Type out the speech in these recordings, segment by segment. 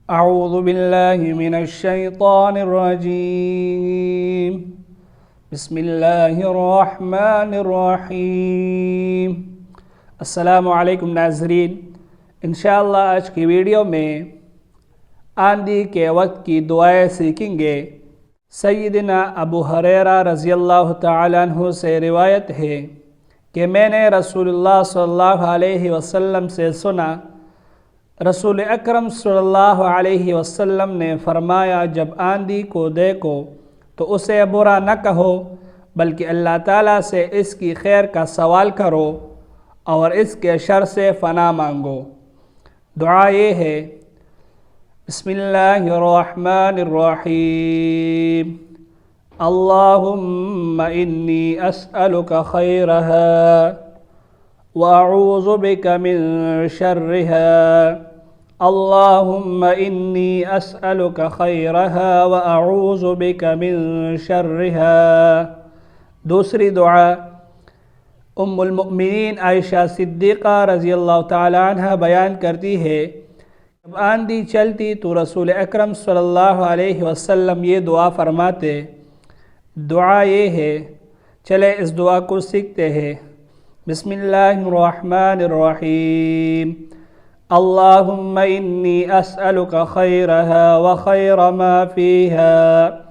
अऊज़ु बिल्लाहि मिनश्शैतानिर्रजीम। बिस्मिल्लाहिर्रहमानिर्रहीम। अस्सलामु अलैकुम नाज़रीन। इंशाअल्लाह आज की वीडियो में आंधी के वक्त की दुआएं सीखेंगे। सय्यदना अबू हुरैरा रज़ियल्लाहु तआला अन्हु से रिवायत है कि मैंने रसूलुल्लाह सल्लल्लाहु अलैहि वसल्लम से सुना, रसूल अकरम सल्लल्लाहु अलैहि वसल्लम ने फरमाया, जब आंधी को देखो तो उसे बुरा न कहो, बल्कि अल्लाह ताला से इसकी खैर का सवाल करो और इसके शर से फ़ना मांगो। दुआ ये है, बिस्मिल्लाहिर्रहमानिर्रहीम। अल्लाहुम्मा इन्नी अस्अलुका खैरहा व अऊज़ु बिका मिन शर्रिहा। अल्लाहुम्मा इन्नी अस्अलुका खैरहा व अऊज़ु बिका मिन शर्रिहा। दूसरी दुआ उम्मुल मुमिनीन आयशा सिद्दीक़ा रज़ियल्लाहु ताला अन्हा बयान करती है, जब आंधी चलती तो रसूल अकरम सल्लल्लाहु अलैहि वसल्लम ये दुआ फरमाते। दुआ ये है, चले इस दुआ को सीखते हैं। बिस्मिल्लाहिर्रहमानिर्रहीम। अल्लाहुम्मा इन्नी अस्अलुका खैरहा व खैर मा फ़ीहा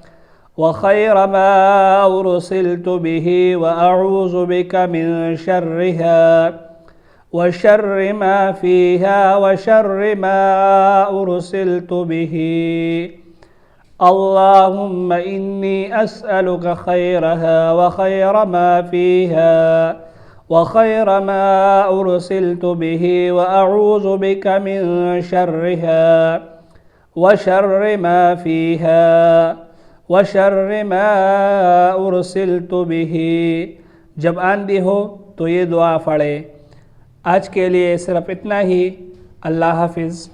व खैर मा उरसिलतु बिही व अऊज़ु बिका मिन शर्रिहा व शर्रि मा फ़ीहा व शर्रि मा उरसिलतु बिही। अल्लाहुम्मा इन्नी अस्अलुका खैरहा व खैर मा फ़ीहा व खैर मा उरसिलतु बिही व अऊज़ु बिका मिन शर्रिहा व शर्रि मा फ़ीहा व शर्रि मा उरसिलतु बिही। जब आंधी हो तो ये दुआ पढ़े। आज के लिए सिर्फ इतना ही। अल्लाह हाफिज़।